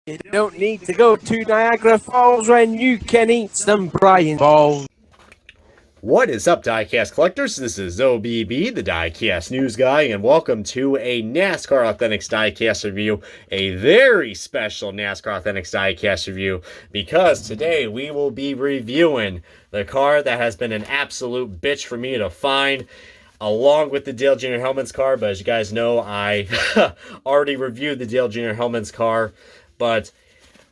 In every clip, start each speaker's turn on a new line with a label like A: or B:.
A: You don't need to go to Niagara Falls when you can eat some Brian balls.
B: What is up, Diecast collectors? This is OBB, the Diecast news guy, and welcome to a NASCAR Authentics Diecast review, a very special NASCAR Authentics Diecast review, because today we will be reviewing the car that has been an absolute bitch for me to find, along with the Dale Jr. Hellman's car. But as you guys know, I already reviewed the Dale Jr. Hellman's car. But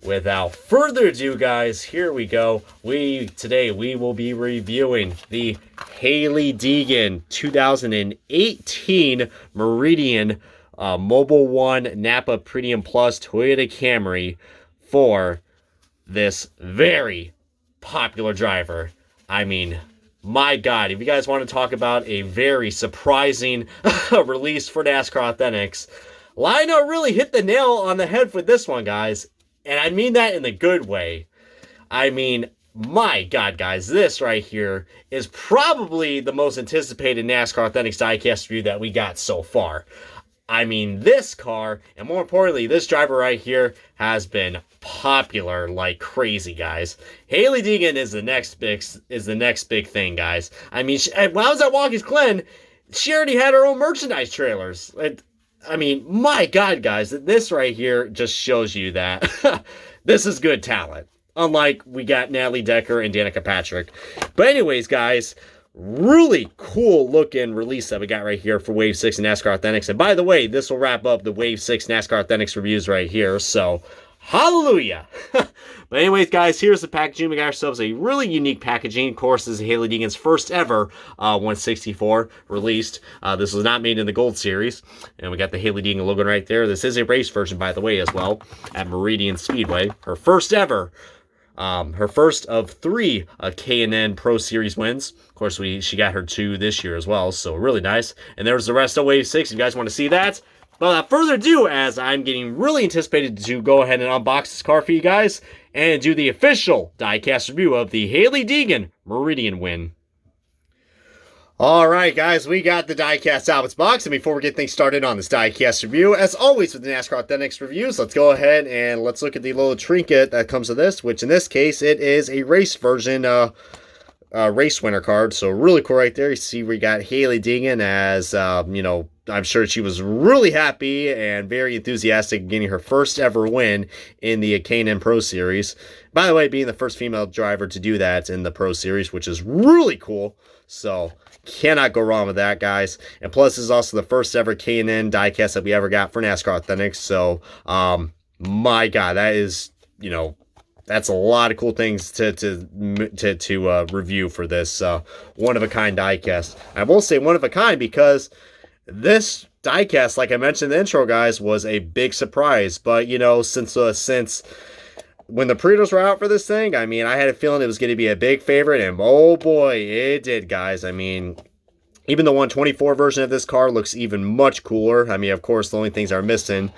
B: without further ado, guys, here we go. Today we will be reviewing the Hailie Deegan 2018 Meridian Mobil 1 NAPA Premium Plus Toyota Camry for this very popular driver. I mean, my God, if you guys want to talk about a very surprising release for NASCAR Authentics, Lionel really hit the nail on the head for this one, guys. And I mean that in the good way. I mean, my God, guys, this right here is probably the most anticipated NASCAR Authentics Diecast review that we got so far. I mean, this car, and more importantly, this driver right here has been popular like crazy, guys. Hailie Deegan is the next big thing, guys. I mean, when I was at Waukesha Glen, she already had her own merchandise trailers. I mean, my God, guys, this right here just shows you that this is good talent. Unlike we got Natalie Decker and Danica Patrick. But anyways, guys, really cool looking release that we got right here for Wave 6 and NASCAR Authentics. And by the way, this will wrap up the Wave 6 NASCAR Authentics reviews right here. So, hallelujah. But anyways, guys, here's the packaging. We got ourselves a really unique packaging. Of course, this is Hailie Deegan's first ever 164 released. This was not made in the Gold Series. And we got the Hailie Deegan logo right there. This is a race version, by the way, as well, at Meridian Speedway. Her first ever. Her first of 3 K&N Pro Series wins. Of course, she got her 2 this year as well, so really nice. And there's the rest of Wave 6. If you guys want to see that. But without further ado, as I'm getting really anticipated to go ahead and unbox this car for you guys and do the official diecast review of the Hailie Deegan Meridian win. Alright, guys, we got the diecast out of its box, and before we get things started on this diecast review, as always with the NASCAR Authentics reviews, let's go ahead and let's look at the little trinket that comes with this, which in this case, it is a race version race winner card. So really cool right there. You see we got Hailie Deegan as, you know, I'm sure she was really happy and very enthusiastic getting her first ever win in the K&N Pro Series. By the way, being the first female driver to do that in the Pro Series, which is really cool. So, cannot go wrong with that, guys. And plus, this is also the first ever K&N diecast that we ever got for NASCAR Authentics. So, my God, that is, you know, that's a lot of cool things to review for this one-of-a-kind diecast. I will say one-of-a-kind because this diecast, like I mentioned in the intro, guys, was a big surprise. But, you know, since when the pre-orders were out for this thing, I mean, I had a feeling it was going to be a big favorite. And, oh, boy, it did, guys. I mean, even the 124 version of this car looks even much cooler. I mean, of course, the only things that are missing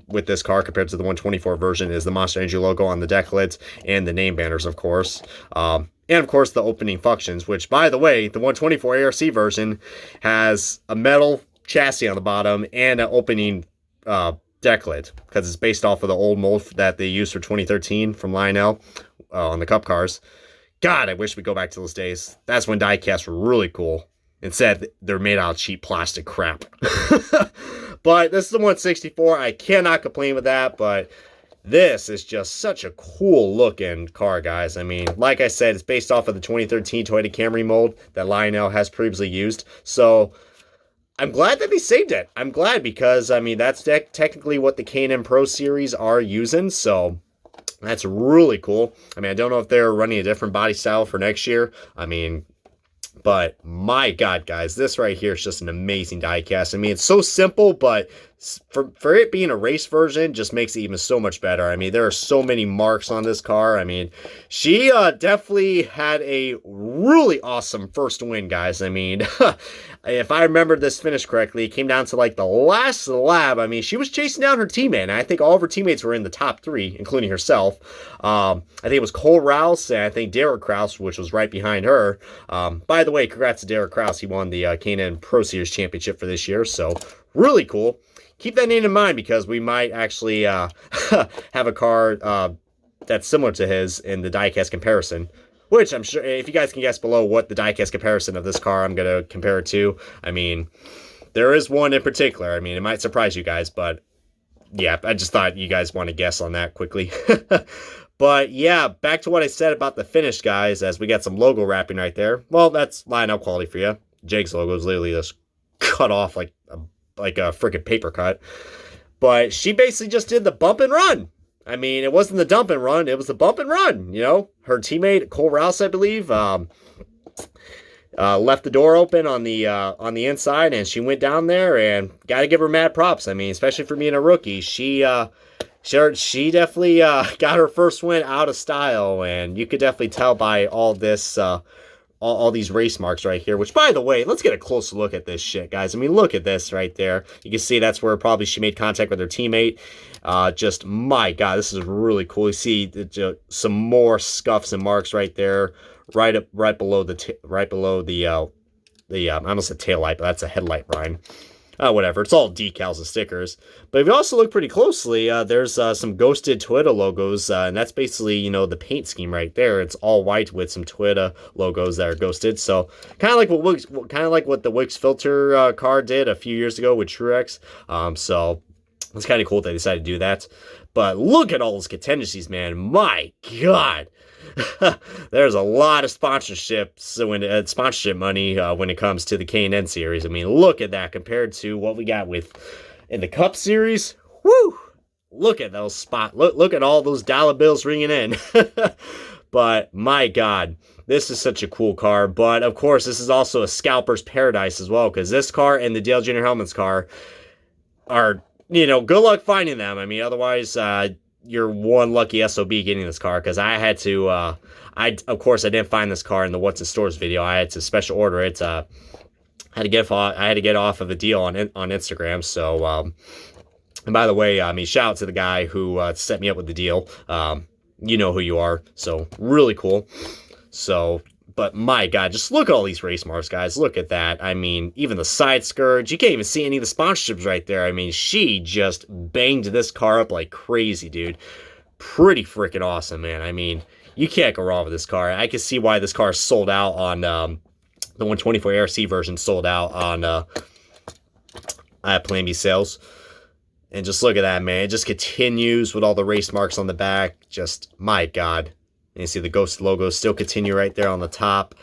B: with this car compared to the 124 version is the Monster Energy logo on the deck lids and the name banners, of course. And, of course, the opening functions, which, by the way, the 124 ARC version has a metal chassis on the bottom and an opening deck lid because it's based off of the old mold that they used for 2013 from Lionel on the Cup cars. God, I wish we'd go back to those days. That's when diecasts were really cool. Instead, they're made out of cheap plastic crap. But this is the 164. I cannot complain with that, but this is just such a cool looking car, guys. I mean, like I said, it's based off of the 2013 Toyota Camry mold that Lionel has previously used. So, I'm glad that they saved it. I'm glad because, I mean, that's technically what the K&N Pro Series are using. So, that's really cool. I mean, I don't know if they're running a different body style for next year. I mean, but my God, guys, this right here is just an amazing diecast. I mean, it's so simple, but for it being a race version just makes it even so much better. I mean, there are so many marks on this car. I mean, she definitely had a really awesome first win, guys. I mean, if I remember this finish correctly, it came down to like the last lap. I mean, she was chasing down her teammate, and I think all of her teammates were in the top 3, including herself. I think it was Cole Rouse, and I think Derek Kraus, which was right behind her. By the way, congrats to Derek Kraus. He won the K&N Pro Series Championship for this year, so really cool. keep that name in mind because we might actually have a car that's similar to his in the diecast comparison. Which I'm sure, if you guys can guess below what the diecast comparison of this car I'm going to compare it to, I mean, there is one in particular. I mean, it might surprise you guys, but yeah, I just thought you guys want to guess on that quickly. But yeah, back to what I said about the finish, guys, as we got some logo wrapping right there. Well, that's line-up quality for you. Jake's logo is literally just cut off like a freaking paper cut. But she basically just did the bump and run. I mean, it wasn't the dump and run, it was the bump and run, you know? Her teammate, Cole Rouse, I believe, left the door open on the inside, and she went down there, and got to give her mad props. I mean, especially for being a rookie, she definitely got her first win out of style, and you could definitely tell by all this, all these race marks right here, which, by the way, let's get a closer look at this shit, guys. I mean, look at this right there. You can see that's where probably she made contact with her teammate. Just, my God, this is really cool. You see some more scuffs and marks right there, right below the I almost said tail light, but that's a headlight line. Whatever, it's all decals and stickers. But if you also look pretty closely, there's some ghosted Toyota logos, and that's basically, you know, the paint scheme right there. It's all white with some Toyota logos that are ghosted. So kind of like what the Wix filter car did a few years ago with Truex. So it's kind of cool that they decided to do that. But look at all those contingencies, man. My God. There's a lot of sponsorship money when it comes to the K&N series. I mean, look at that compared to what we got in the Cup series. Woo! Look at those look at all those dollar bills ringing in. But my God, this is such a cool car. But of course, this is also a scalper's paradise as well, because this car and the Dale Jr. Helmets car are, you know, good luck finding them. I mean, otherwise, you're one lucky SOB getting this car, because I had to, of course, I didn't find this car in the What's in Stores video. I had to special order it. I had to get off of a deal on Instagram. So, and by the way, I mean, shout out to the guy who set me up with the deal. You know who you are. So really cool. So, but my God, just look at all these race marks, guys. Look at that. I mean, even the side skirts. You can't even see any of the sponsorships right there. I mean, she just banged this car up like crazy, dude. Pretty freaking awesome, man. I mean, you can't go wrong with this car. I can see why this car sold out on the 124 ARC version sold out on Plan B sales. And just look at that, man. It just continues with all the race marks on the back. Just, my God. And you see the Ghost logo still continue right there on the top.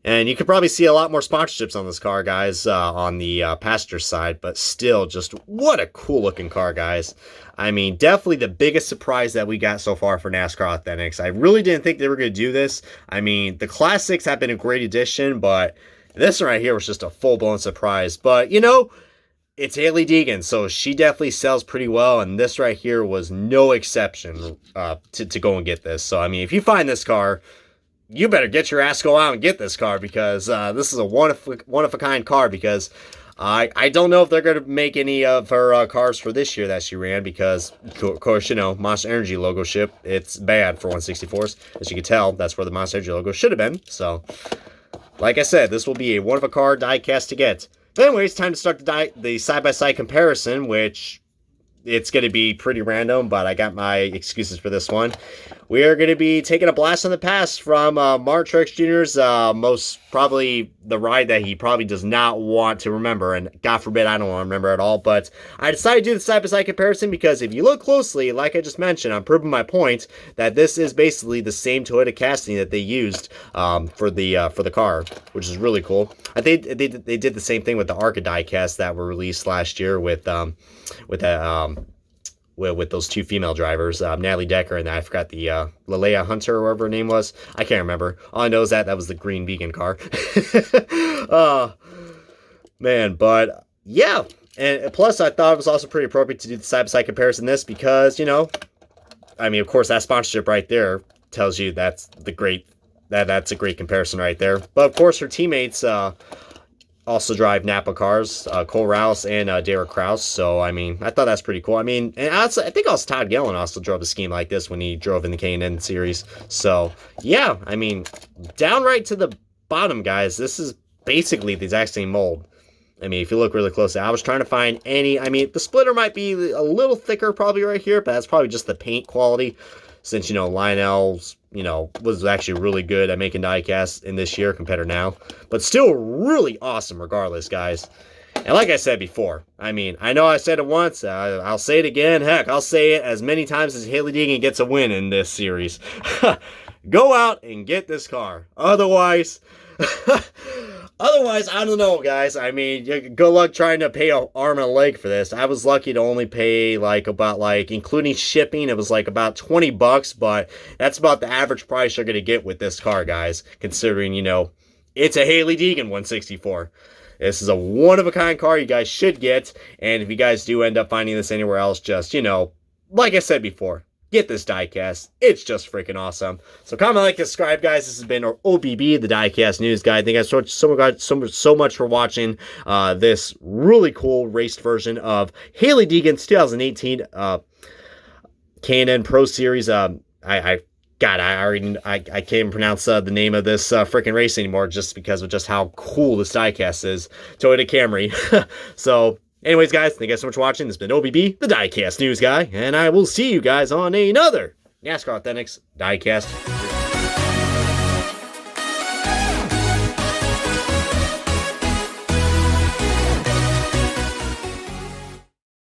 B: And you could probably see a lot more sponsorships on this car, guys, on the passenger side. But still, just what a cool looking car, guys. I mean, definitely the biggest surprise that we got so far for NASCAR Authentics. I really didn't think they were going to do this. I mean, the Classics have been a great addition, but this one right here was just a full-blown surprise. But, you know, it's Hailie Deegan, so she definitely sells pretty well, and this right here was no exception to go and get this. So, I mean, if you find this car, you better get your ass go out and get this car, because this is a one-of-a-kind car, because I don't know if they're going to make any of her cars for this year that she ran, because, of course, you know, Monster Energy logo ship, it's bad for 164s. As you can tell, that's where the Monster Energy logo should have been. So, like I said, this will be a one-of-a-kind diecast to get. But anyways, time to start the side-by-side comparison, which it's going to be pretty random, but I got my excuses for this one. We are going to be taking a blast from the past from Martin Truex Jr.'s most probably the ride that he probably does not want to remember, and God forbid I don't want to remember at all, but I decided to do the side-by-side comparison because if you look closely, like I just mentioned, I'm proving my point that this is basically the same Toyota casting that they used for the car, which is really cool. I think they did the same thing with the ARCA diecast that were released last year with those two female drivers, Natalie Decker and I forgot the Lalea Hunter or whatever her name was. I can't remember. All I know is that was the green vegan car. Man, but yeah. And plus, I thought it was also pretty appropriate to do the side-by-side comparison this because, you know, I mean, of course, that sponsorship right there tells you that's a great comparison right there. But of course, her teammates also drive NAPA cars, Cole Rouse and Derek Kraus. So, I mean, I thought that's pretty cool. I mean, and I think also Todd Gillen also drove a scheme like this when he drove in the K&N series. So, yeah, I mean, down right to the bottom, guys, this is basically the exact same mold. I mean, if you look really closely, I was trying to find any, I mean, the splitter might be a little thicker probably right here, but that's probably just the paint quality, since, you know, Lionel's, you know, was actually really good at making die-casts in this year compared to now, but still really awesome regardless, guys. And like I said before, I mean, I know I said it once, I'll say it again, heck, I'll say it as many times as Hailie Deegan gets a win in this series. Go out and get this car. Otherwise, I don't know, guys. I mean, good luck trying to pay an arm and a leg for this. I was lucky to only pay, like, about, like, including shipping, it was, like, about $20, but that's about the average price you're going to get with this car, guys, considering, you know, it's a Hailie Deegan 164. This is a one-of-a-kind car you guys should get, and if you guys do end up finding this anywhere else, just, you know, like I said before, get this diecast. It's just freaking awesome. So comment, like, subscribe, guys. This has been our OBB, the Diecast News Guy. Thank you guys so much for watching this really cool raced version of Hailie Deegan's 2018 K&N Pro Series. God, I can't even pronounce the name of this freaking race anymore just because of just how cool this diecast is. Toyota Camry. So, anyways, guys, thank you guys so much for watching. This has been OBB, the Diecast News Guy, and I will see you guys on another NASCAR Authentics Diecast